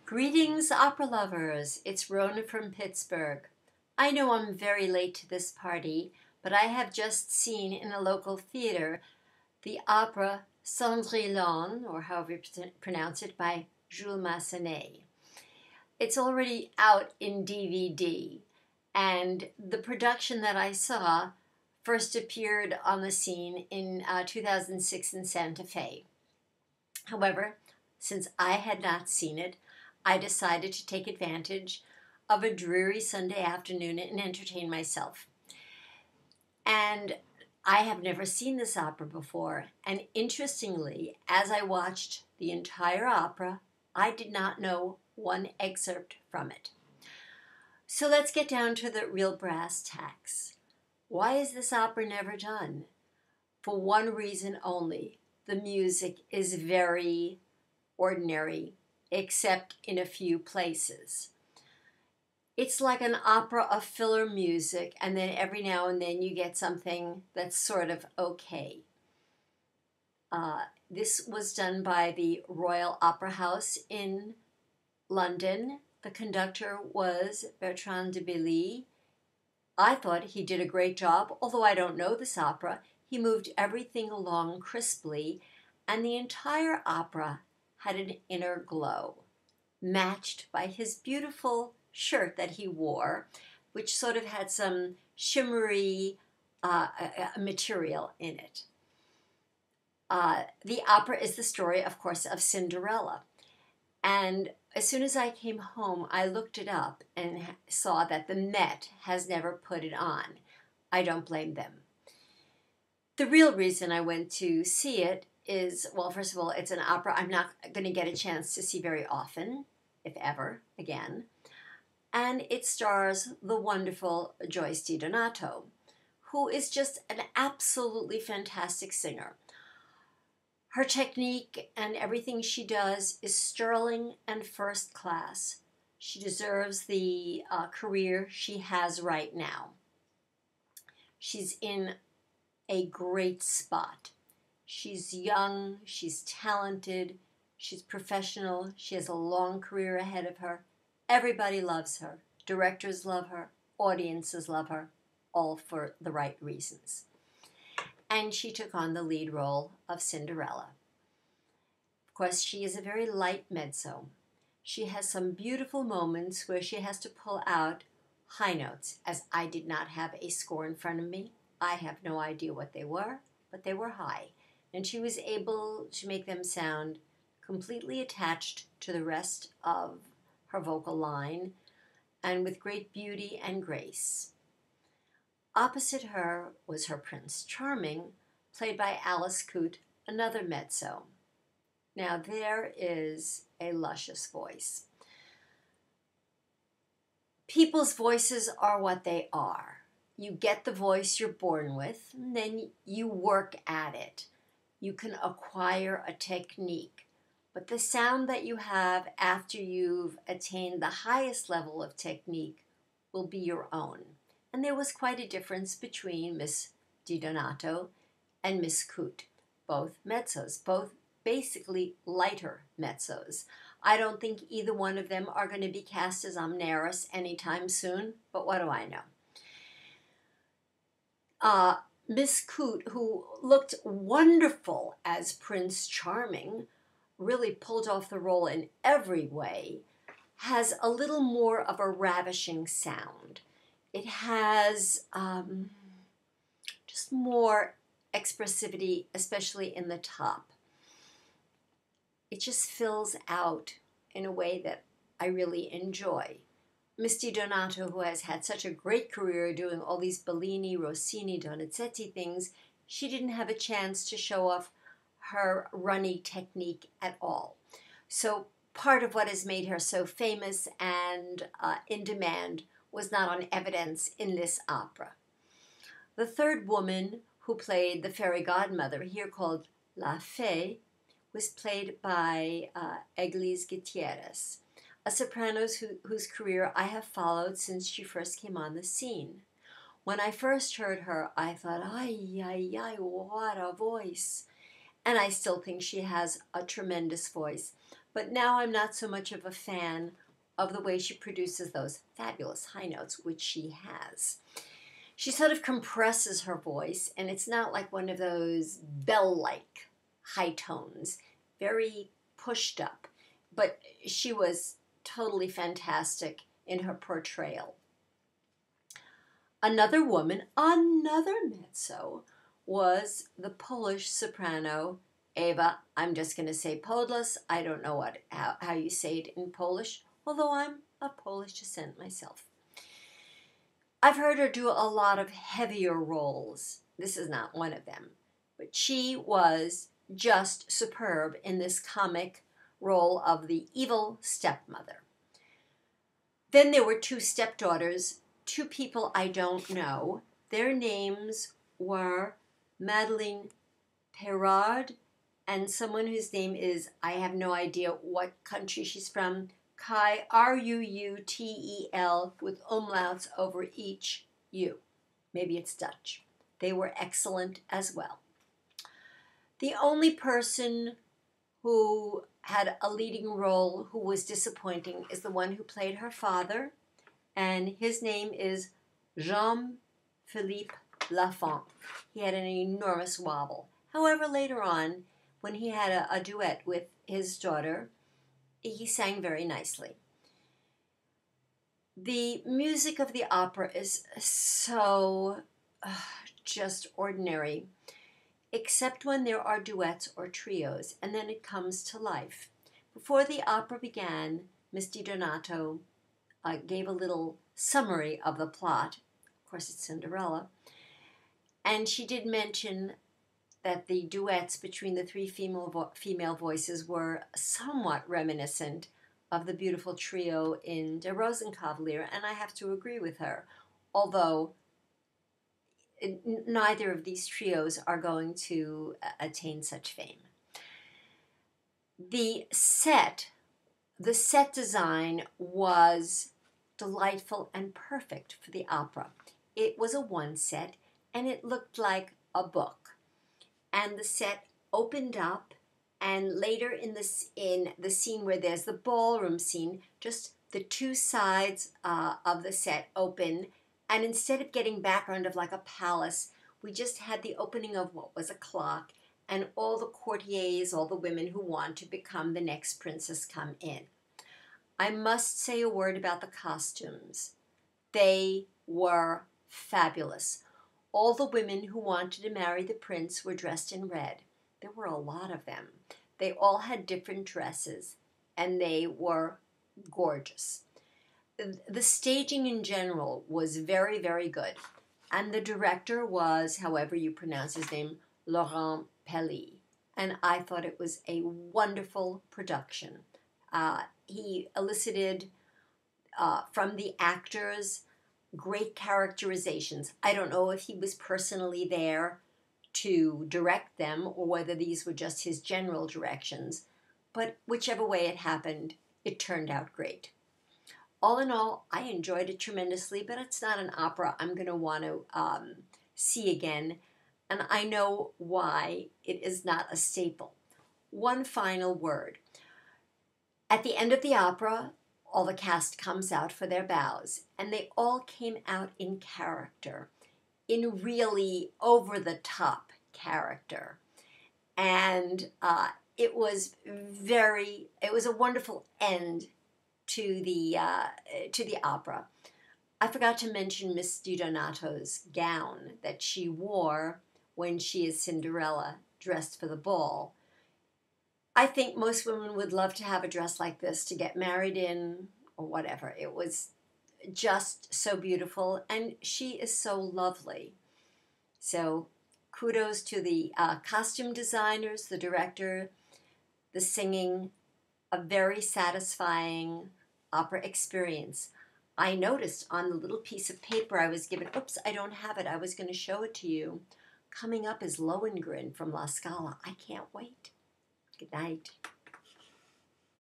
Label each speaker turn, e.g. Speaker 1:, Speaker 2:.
Speaker 1: Greetings, opera lovers. It's Rona from Pittsburgh. I know I'm very late to this party, but I have just seen in a local theater the opera Cendrillon, or however you pronounce it, by Jules Massenet. It's already out in DVD, and the production that I saw first appeared on the scene in 2006 in Santa Fe. However, since I had not seen it, I decided to take advantage of a dreary Sunday afternoon and entertain myself. And I have never seen this opera before, and interestingly, as I watched the entire opera, I did not know one excerpt from it. So let's get down to the real brass tacks. Why is this opera never done? For one reason only. The music is very ordinary, except in a few places. It's like an opera of filler music, and then every now and then you get something that's sort of okay. This was done by the Royal Opera House in London. The conductor was Bertrand de Billy. I thought he did a great job, although I don't know this opera. He moved everything along crisply, and the entire opera had an inner glow, matched by his beautiful shirt that he wore, which sort of had some shimmery material in it. The opera is the story, of course, of Cinderella. And as soon as I came home, I looked it up and saw that the Met has never put it on. I don't blame them. The real reason I went to see it is, well, first of all, it's an opera I'm not going to get a chance to see very often, if ever, again. And it stars the wonderful Joyce DiDonato, who is just an absolutely fantastic singer. Her technique and everything she does is sterling and first class. She deserves the career she has right now. She's in a great spot. She's young, she's talented, she's professional, she has a long career ahead of her. Everybody loves her. Directors love her, audiences love her, all for the right reasons. And she took on the lead role of Cinderella. Of course, she is a very light mezzo. She has some beautiful moments where she has to pull out high notes, as I did not have a score in front of me. I have no idea what they were, but they were high. And she was able to make them sound completely attached to the rest of her vocal line, and with great beauty and grace. Opposite her was her Prince Charming, played by Alice Coote, another mezzo. Now there is a luscious voice. People's voices are what they are. You get the voice you're born with, and then you work at it. You can acquire a technique. But the sound that you have after you've attained the highest level of technique will be your own. And there was quite a difference between Miss DiDonato and Miss Coote, both mezzos, both basically lighter mezzos. I don't think either one of them are going to be cast as Amneris anytime soon, but what do I know? Miss Coote, who looked wonderful as Prince Charming, really pulled off the role in every way, has a little more of a ravishing sound. It has just more expressivity, especially in the top. It just fills out in a way that I really enjoy. Miss DiDonato, who has had such a great career doing all these Bellini, Rossini, Donizetti things, she didn't have a chance to show off her runny technique at all. So part of what has made her so famous and in demand was not on evidence in this opera. The third woman who played the fairy godmother, here called La Fée, was played by Église Gutierrez, a soprano whose career I have followed since she first came on the scene. When I first heard her, I thought, ay, ay, ay, what a voice. And I still think she has a tremendous voice. But now I'm not so much of a fan of the way she produces those fabulous high notes, which she has. She sort of compresses her voice, and it's not like one of those bell-like high tones, very pushed up. But she was totally fantastic in her portrayal. Another woman, another mezzo, was the Polish soprano Eva. I'm just going to say Podlas. I don't know how you say it in Polish, although I'm of Polish descent myself. I've heard her do a lot of heavier roles. This is not one of them. But she was just superb in this comic role of the evil stepmother. Then there were two stepdaughters, two people I don't know. Their names were Madeleine Perard and someone whose name is, I have no idea what country she's from, Kai, Ruutel, with umlauts over each U. Maybe it's Dutch. They were excellent as well. The only person who had a leading role who was disappointing is the one who played her father, and his name is Jean-Philippe Lafont. He had an enormous wobble. However, later on, when he had a duet with his daughter, he sang very nicely. The music of the opera is so just ordinary, except when there are duets or trios, and then it comes to life. Before the opera began, Miss Di Donato gave a little summary of the plot. Of course, it's Cinderella. And she did mention that the duets between the three female voices were somewhat reminiscent of the beautiful trio in Der Rosenkavalier, and I have to agree with her, although neither of these trios are going to attain such fame. The set design was delightful and perfect for the opera. It was a one set, and it looked like a book. And the set opened up, and later in the scene where there's the ballroom scene, just the two sides of the set open, and instead of getting background of like a palace, we just had the opening of what was a clock, and all the courtiers, all the women who want to become the next princess come in. I must say a word about the costumes. They were fabulous. All the women who wanted to marry the prince were dressed in red. There were a lot of them. They all had different dresses, and they were gorgeous. The staging in general was very, very good. And the director was, however you pronounce his name, Laurent Pelly. And I thought it was a wonderful production. He elicited from the actors great characterizations. I don't know if he was personally there to direct them or whether these were just his general directions, but whichever way it happened, it turned out great. All in all, I enjoyed it tremendously, but it's not an opera I'm going to want to see again, and I know why it is not a staple. One final word. At the end of the opera, all the cast comes out for their bows, and they all came out in character, in really over-the-top character. And it was a wonderful end to the opera. I forgot to mention Miss Di Donato's gown that she wore when she is Cinderella, dressed for the ball. I think most women would love to have a dress like this to get married in or whatever. It was just so beautiful, and she is so lovely. So kudos to the costume designers, the director, the singing, a very satisfying opera experience. I noticed on the little piece of paper I was given, oops, I don't have it, I was going to show it to you. Coming up is Lohengrin from La Scala. I can't wait. Good night.